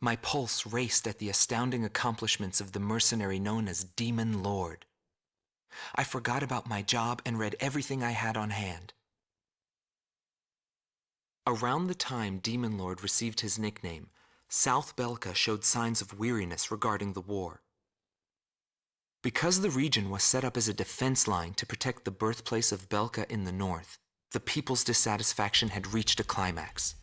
My pulse raced at the astounding accomplishments of the mercenary known as Demon Lord. I forgot about my job and read everything I had on hand. Around the time Demon Lord received his nickname, South Belka showed signs of weariness regarding the war. Because the region was set up as a defense line to protect the birthplace of Belka in the north, the people's dissatisfaction had reached a climax.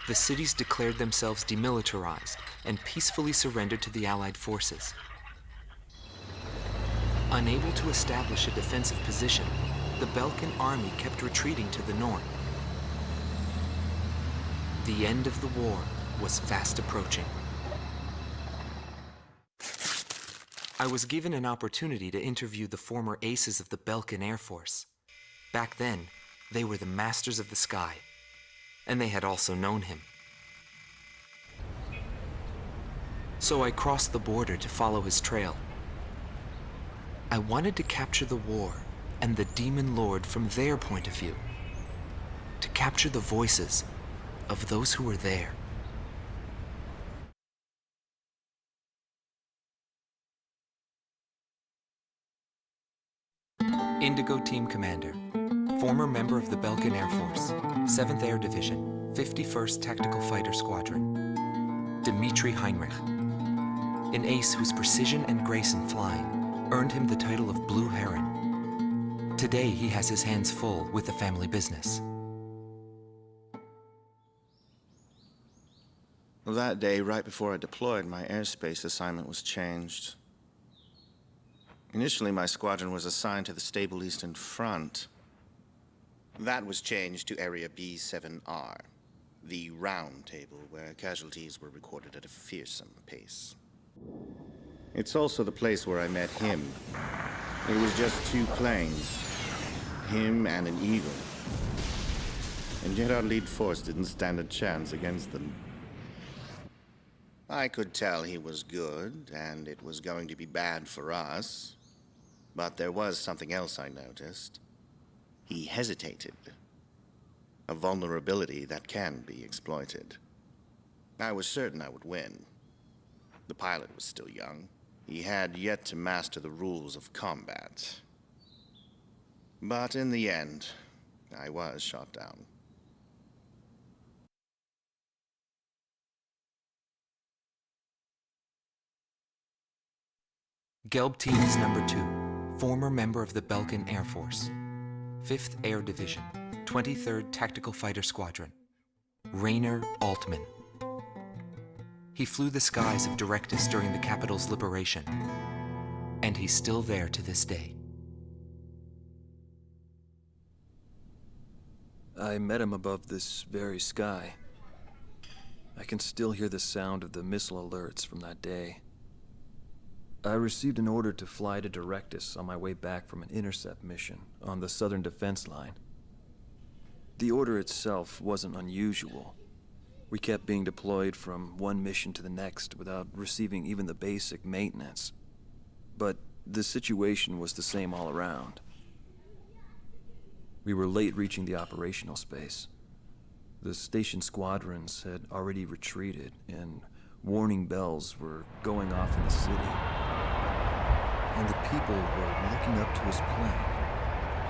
The cities declared themselves demilitarized and peacefully surrendered to the Allied forces. Unable to establish a defensive position, the Belkan army kept retreating to the north. The end of the war was fast approaching. I was given an opportunity to interview the former aces of the Belkan Air Force. Back then, they were the masters of the sky, and they had also known him. So I crossed the border to follow his trail. I wanted to capture the war and the Demon Lord from their point of view, to capture the voices of those who were there. Indigo Team Commander, former member of the Belkan Air Force, 7th Air Division, 51st Tactical Fighter Squadron, Dmitry Heinrich, an ace whose precision and grace in flying earned him the title of Blue Heron. Today he has his hands full with the family business. Well, that day, right before I deployed, my airspace assignment was changed. Initially, my squadron was assigned to the stable Eastern Front. That was changed to Area B7R, the round table where casualties were recorded at a fearsome pace. It's also the place where I met him. It was just 2 planes, him and an Eagle. And yet our lead force didn't stand a chance against them. I could tell he was good, and it was going to be bad for us. But there was something else I noticed. He hesitated. A vulnerability that can be exploited. I was certain I would win. The pilot was still young. He had yet to master the rules of combat. But in the end, I was shot down. Gelb Team's number 2, former member of the Belkan Air Force, 5th Air Division, 23rd Tactical Fighter Squadron, Rainer Altman. He flew the skies of Directus during the capital's liberation, and he's still there to this day. I met him above this very sky. I can still hear the sound of the missile alerts from that day. I received an order to fly to Directus on my way back from an intercept mission on the southern defense line. The order itself wasn't unusual. We kept being deployed from one mission to the next without receiving even the basic maintenance. But the situation was the same all around. We were late reaching the operational space. The station squadrons had already retreated, and warning bells were going off in the city. And the people were looking up to his plane,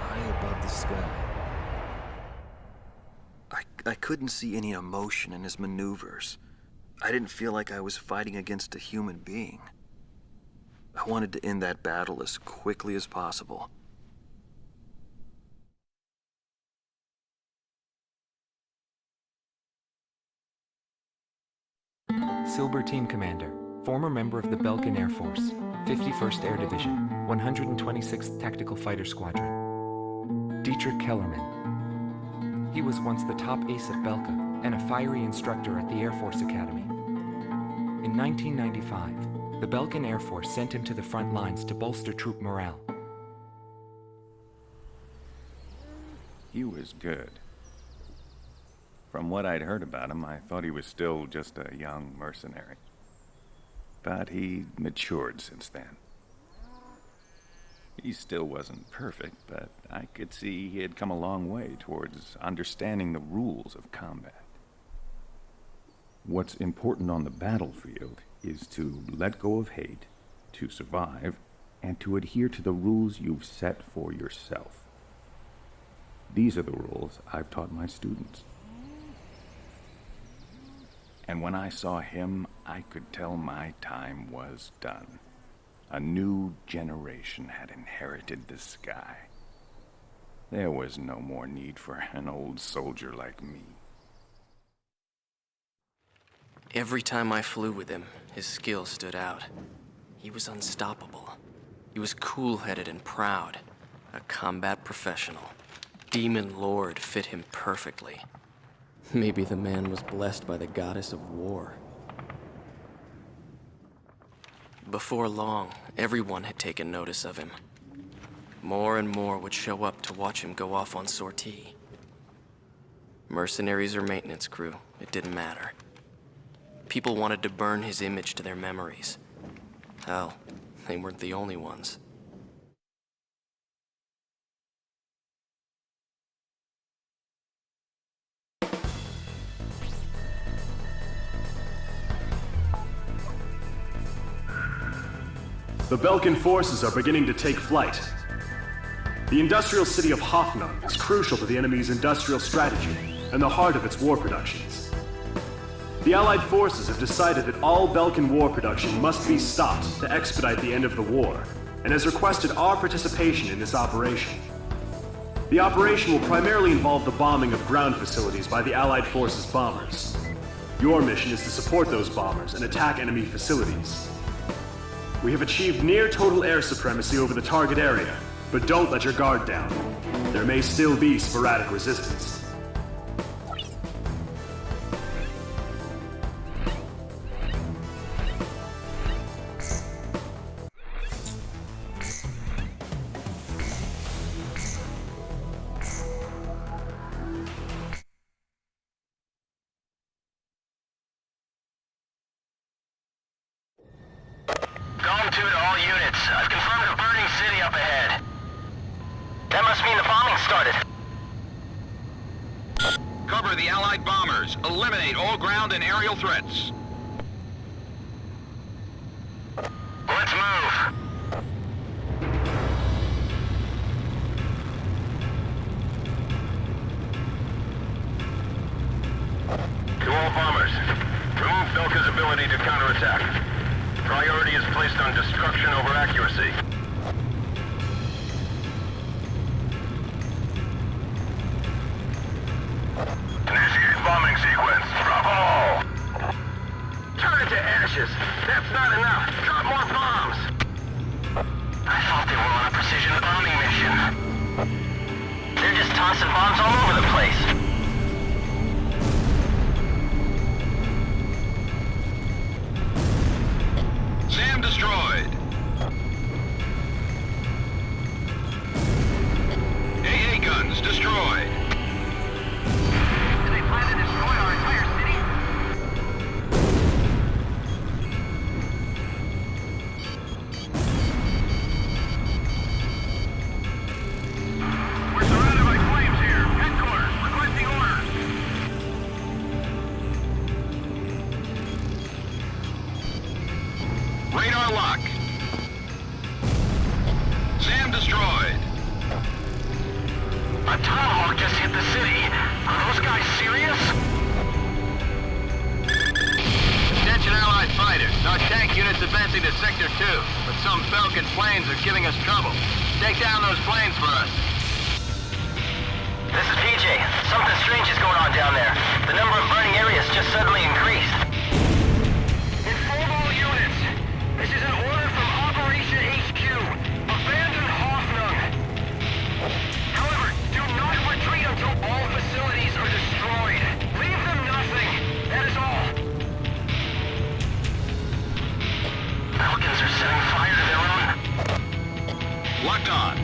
high above the sky. I couldn't see any emotion in his maneuvers. I didn't feel like I was fighting against a human being. I wanted to end that battle as quickly as possible. Silber Team Commander, former member of the Belkan Air Force, 51st Air Division, 126th Tactical Fighter Squadron, Dietrich Kellerman. He was once the top ace at Belka and a fiery instructor at the Air Force Academy. In 1995, the Belkan Air Force sent him to the front lines to bolster troop morale. He was good. From what I'd heard about him, I thought he was still just a young mercenary. But he matured since then. He still wasn't perfect, but I could see he had come a long way towards understanding the rules of combat. what's important on the battlefield is to let go of hate, to survive, and to adhere to the rules you've set for yourself. These are the rules I've taught my students. And when I saw him, I could tell my time was done. A new generation had inherited the sky. There was no more need for an old soldier like me. Every time I flew with him, his skill stood out. He was unstoppable. He was cool-headed and proud. A combat professional. Demon Lord fit him perfectly. Maybe the man was blessed by the goddess of war. Before long, everyone had taken notice of him. More and more would show up to watch him go off on sortie. Mercenaries or maintenance crew, it didn't matter. People wanted to burn his image to their memories. Hell, they weren't the only ones. The Belkan forces are beginning to take flight. The industrial city of Hoffnung is crucial to the enemy's industrial strategy and the heart of its war productions. The Allied forces have decided that all Belkan war production must be stopped to expedite the end of the war, and has requested our participation in this operation. The operation will primarily involve the bombing of ground facilities by the Allied forces' bombers. Your mission is to support those bombers and attack enemy facilities. We have achieved near total air supremacy over the target area, but don't let your guard down. There may still be sporadic resistance. Zone 2 to all units. I've confirmed a burning city up ahead. That must mean the bombing started. Cover the Allied bombers. Eliminate all ground and aerial threats. Let's move. To all bombers, remove Belka's ability to counterattack. Priority is placed on destruction over accuracy. Initiate bombing sequence. Drop them all! Turn it to ashes. That's not enough. Drop more bombs. I thought they were on a precision bombing mission. They're just tossing bombs all over the place. SAM destroyed. AA guns destroyed. Do they plan to destroy our entire city? We're surrounded by flames here. Headquarters, requesting orders. Radar lock. SAM destroyed. A tomahawk just hit the city. Are those guys serious? Attention Allied fighters. Our tank unit's advancing to Sector 2, but some Belkan planes are giving us trouble. Take down those planes for us. This is PJ. Something strange is going on down there. The number of burning areas just suddenly increased. Inform all units. This is an order from Operation HQ. Abandon Hoffnung. However, do not retreat until all facilities are destroyed. Leave them nothing. That is all. Falcons are setting fire to their own. Locked on.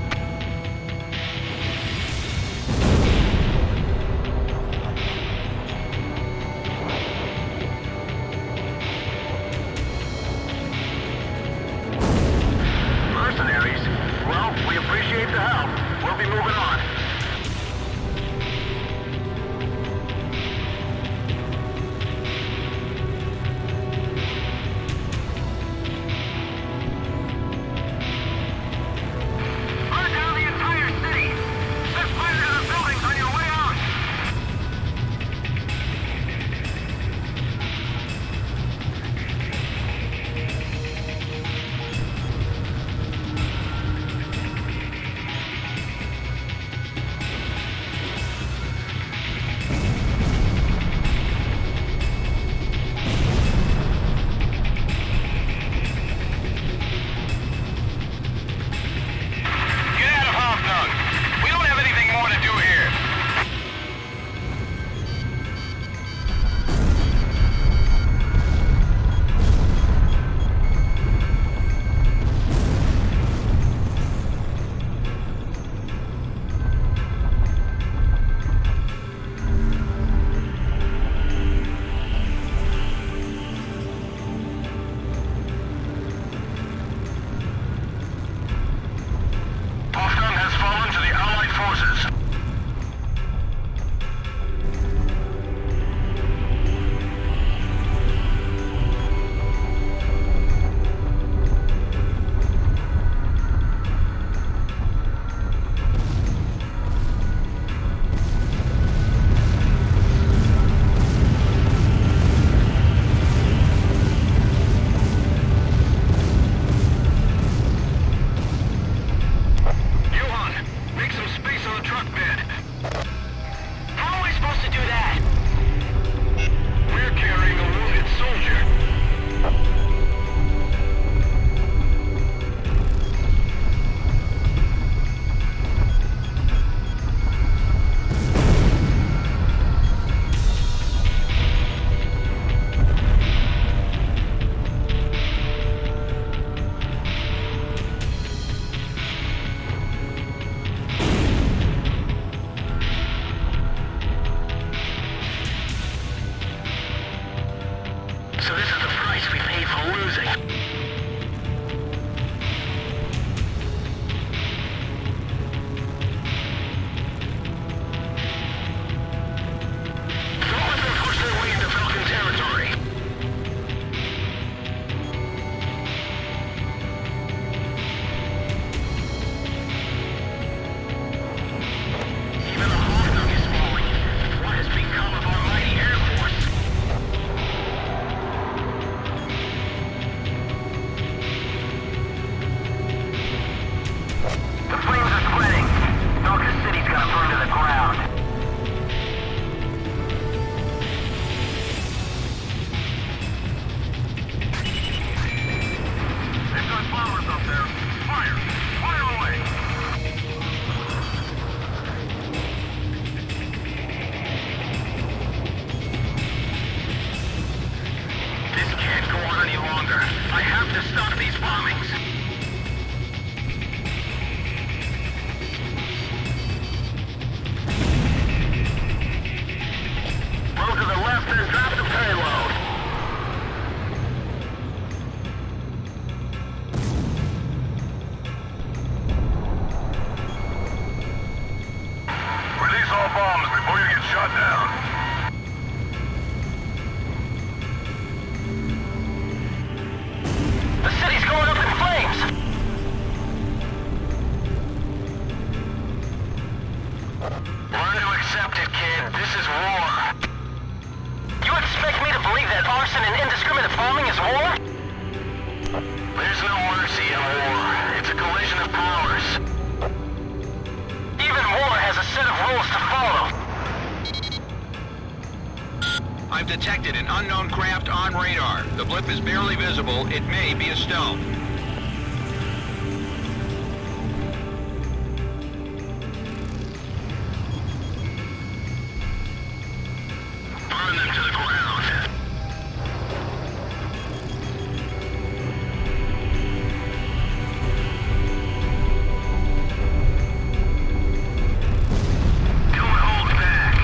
can't go on any longer. I have to stop these bombings. Roll to the left and drop the payload. Release all bombs before you get shot down. The city's going up in flames! Learn to accept it, kid. This is war. You expect me to believe that arson and indiscriminate bombing is war? There's no mercy in war. It's a collision of powers. Even war has a set of rules to follow. I've detected an unknown craft on radar. The blip is barely visible. It may be a stone. Burn them to the ground. Don't hold back.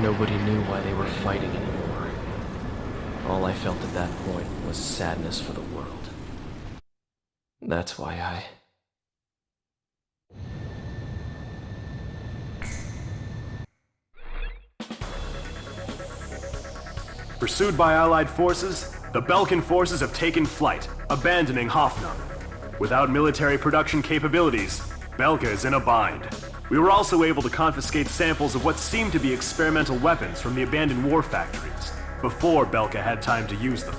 Nobody knew why they were fighting anymore. All I felt at that point was sadness for the world. That's why I... Pursued by Allied forces, the Belkan forces have taken flight, abandoning Hoffnung. Without military production capabilities, Belka is in a bind. We were also able to confiscate samples of what seemed to be experimental weapons from the abandoned war factories, before Belka had time to use them.